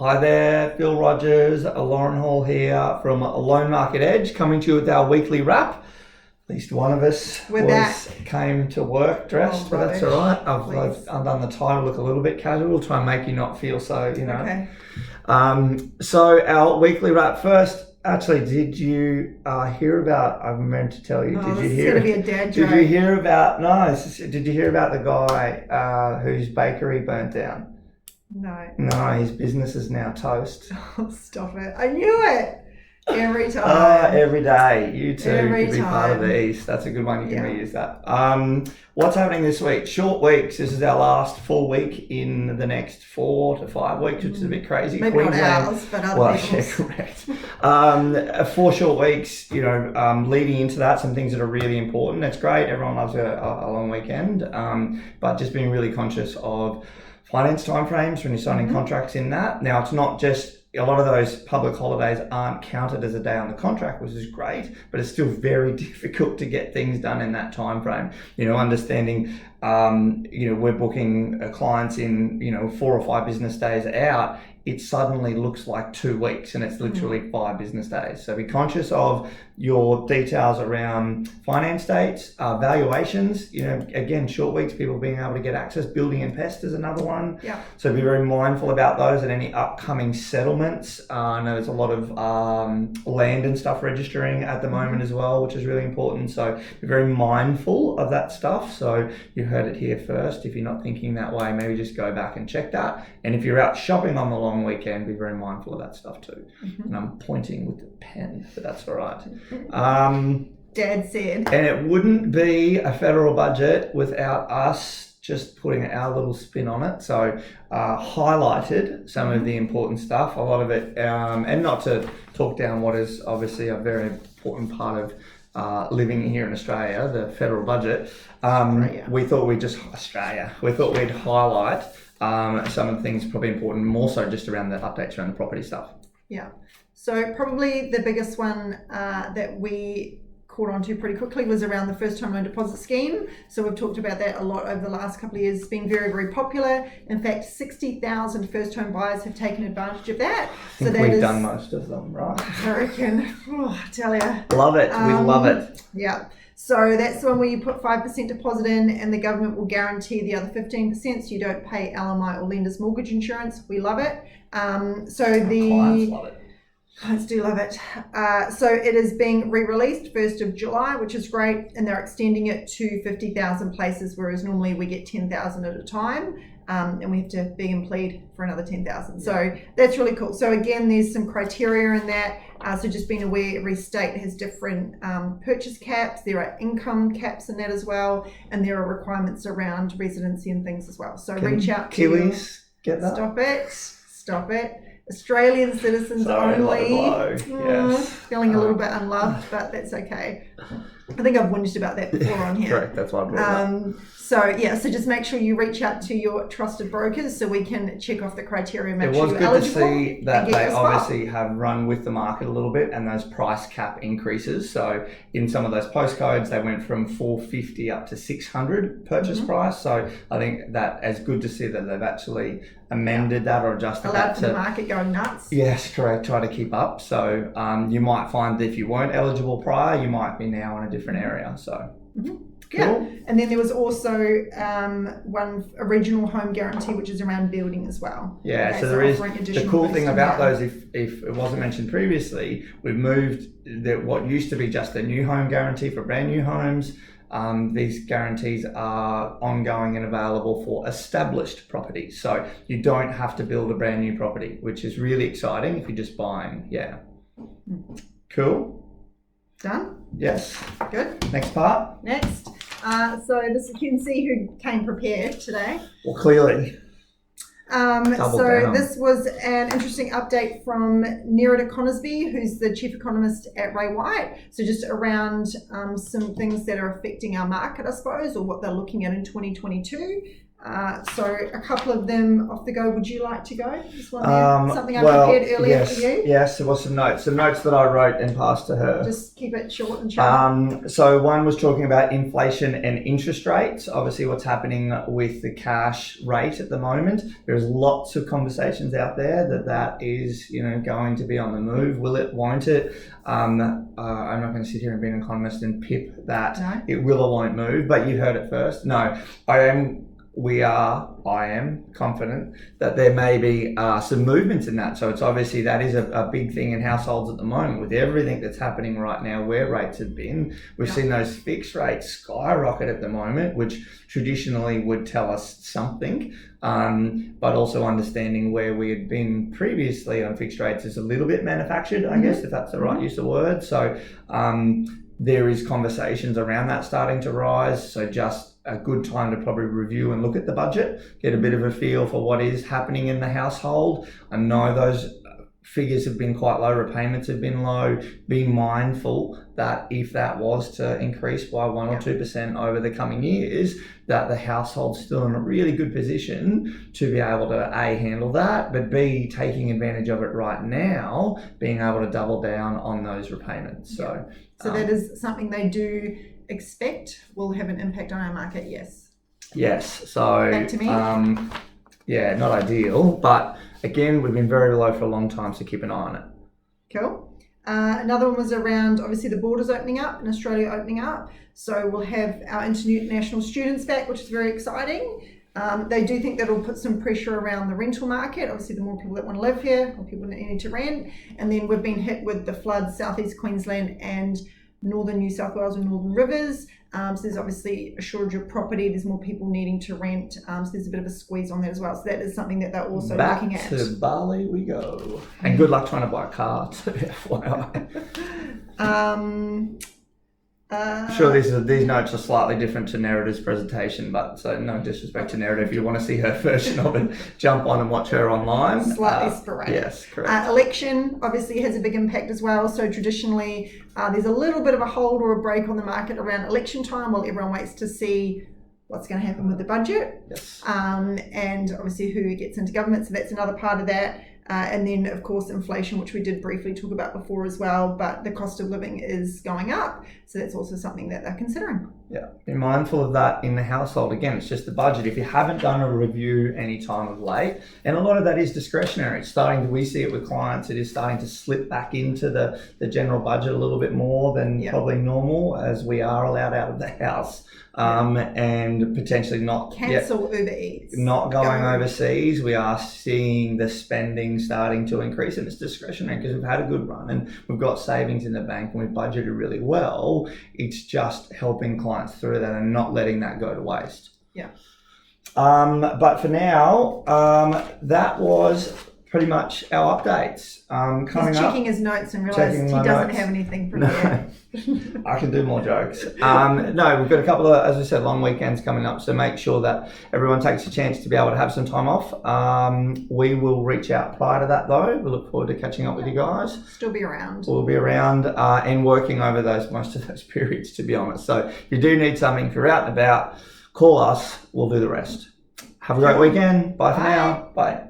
Hi there, Bill Rogers, Lauren Hall here from Loan Market Edge, coming to you with our weekly wrap. At least one of us came to work dressed, but that's all right. I've undone the tie to look a little bit casual, try and make you not feel so, Okay. So our weekly wrap first. Actually, did you hear about? I meant to tell you. Did you hear? It's gonna be a dad joke. Did you hear about? Did you hear about the guy whose bakery burnt down? No, his business is now toast. Oh, stop it! I knew it. Every time. Every day. You too Every could be time. part of the East. That's a good one. You can reuse that. What's happening this week? Short weeks. This is our last full week in the next 4 to 5 weeks, which is a bit crazy. Maybe not ours, but other people's. Yeah, correct. 4 short weeks, leading into that, some things that are really important. It's great. Everyone loves a long weekend, but just being really conscious of finance timeframes when you're signing contracts in that. Now, it's not just a lot of those public holidays aren't counted as a day on the contract, which is great, but it's still very difficult to get things done in that time frame. Understanding, we're booking clients in, 4 or 5 business days out. It suddenly looks like 2 weeks, and it's literally 5 business days. So be conscious of your details around finance dates, valuations. Again, short weeks, people being able to get access. Building and pest is another one. Yeah. So be very mindful about those and any upcoming settlements. I know there's a lot of land and stuff registering at the moment as well, which is really important. So be very mindful of that stuff. So you heard it here first. If you're not thinking that way, maybe just go back and check that. And if you're out shopping on the long weekend, be very mindful of that stuff too. And I'm pointing with the pen, but that's all right. Dad said. And it wouldn't be a federal budget without us just putting our little spin on it. So highlighted some of the important stuff, a lot of it, and not to talk down what is obviously a very important part of living here in Australia, the federal budget. We thought we'd highlight some of the things probably important, more so just around the updates around the property stuff. Yeah. So probably the biggest one that we caught on to pretty quickly was around the first home loan deposit scheme. So we've talked about that a lot over the last couple of years. It's been very, very popular. In fact, 60,000 first home buyers have taken advantage of that. I think we've done most of them, right? I reckon. I tell you. Love it. We love it. Yeah. So that's the one where you put 5% deposit in and the government will guarantee the other 15%, so you don't pay LMI or lender's mortgage insurance. We love it. Clients love it. Clients do love it. So it is being re-released 1st of July, which is great, and they're extending it to 50,000 places, whereas normally we get 10,000 at a time, and we have to beg and plead for another 10,000. So that's really cool. So again, there's some criteria in that. So just being aware, every state has different purchase caps. There are income caps in that as well, and there are requirements around residency and things as well. So reach out to Kiwis. Get that? Stop it. Australian citizens only. Yes. Feeling a little bit unloved, but that's okay. I think I've whinged about that before on here. Correct, that's why I brought it up. So just make sure you reach out to your trusted brokers so we can check off the criteria, make sure you're eligible. It was good to see that they obviously have run with the market a little bit and those price cap increases. So in some of those postcodes, they went from 450 up to 600 purchase price. So I think that is good to see that they've actually amended that or adjusted that. Allowed for the market going nuts. Yes, correct. Try to keep up. So you might find that if you weren't eligible prior, you might be now in a different area. So cool. Yeah, and then there was also a regional home guarantee, which is around building as well. Yeah, okay, so there is the cool thing about those. If it wasn't mentioned previously, we've moved what used to be just a new home guarantee for brand new homes. These guarantees are ongoing and available for established properties. So you don't have to build a brand new property, which is really exciting if you're just buying. Yeah. Cool. Done? Yes. Good. Next part. Next. So this is 𝘄𝗲𝗃 who came prepared today. Well, clearly. This was an interesting update from 𝘄𝗲𝗽, who's the chief economist at Ray White. So just around some things that are affecting our market, I suppose, or what they're looking at in 2022. So a couple of them off the go. Would you like to go? This one there? Something I prepared earlier for you? Yes, there was some notes that I wrote and passed to her. Just keep it short and sharp. So one was talking about inflation and interest rates. Obviously what's happening with the cash rate at the moment. There's lots of conversations out there that is, going to be on the move. Will it, won't it? I'm not going to sit here and be an economist and pip that it will or won't move, but you heard it first. No, I am confident that there may be some movements in that. So it's obviously that is a big thing in households at the moment with everything that's happening right now where rates have been. We've seen those fixed rates skyrocket at the moment, which traditionally would tell us something, but also understanding where we had been previously on fixed rates is a little bit manufactured, I guess, if that's the right use of word. So there is conversations around that starting to rise. So just a good time to probably review and look at the budget, get a bit of a feel for what is happening in the household. I know those figures have been quite low, repayments have been low. Be mindful that if that was to increase by 1 or 2% over the coming years, that the household's still in a really good position to be able to A, handle that, but B, taking advantage of it right now, being able to double down on those repayments. So that is something they do expect will have an impact on our market. Yes. So back to me. Not ideal, but again, we've been very low for a long time, so keep an eye on it. Cool. Another one was around obviously the borders opening up and Australia opening up, so we'll have our international students back, which is very exciting. They do think that'll put some pressure around the rental market. Obviously, the more people that want to live here, more people that need to rent. And then we've been hit with the floods, southeast Queensland and northern New South Wales and northern rivers. So there's obviously a shortage of property. There's more people needing to rent. So there's a bit of a squeeze on that as well. So that is something that they're also looking at. Back to Bali we go. And good luck trying to buy a car too, FYI. Sure, these notes are slightly different to Nerita's presentation, but so no disrespect to Nerita. If you want to see her version of it, jump on and watch her online. Slightly sporadic. Yes, correct. Election obviously has a big impact as well. So traditionally, there's a little bit of a hold or a break on the market around election time while everyone waits to see what's going to happen with the budget. Yes. And obviously who gets into government. So that's another part of that. And then, of course, inflation, which we did briefly talk about before as well, but the cost of living is going up. So that's also something that they're considering. Yeah, be mindful of that in the household. Again, it's just the budget. If you haven't done a review any time of late, and a lot of that is discretionary. It's we see it with clients, it is starting to slip back into the general budget a little bit more than probably normal as we are allowed out of the house. And potentially not cancel Uber Eats, not going overseas. We are seeing the spending starting to increase, and it's discretionary because we've had a good run and we've got savings in the bank and we've budgeted really well. It's just helping clients through that and not letting that go to waste. But for now, that was pretry much our updates. Coming He's checking his notes and realised he doesn't have anything prepared. No, I can do more jokes. No, we've got a couple of, as I said, long weekends coming up, so make sure that everyone takes a chance to be able to have some time off. We will reach out prior to that though. We look forward to catching up with you guys. Still be around. We'll be around and working over most of those periods, to be honest. So if you do need something, if you're out and about, call us, we'll do the rest. Have a great weekend. Bye for now. Bye.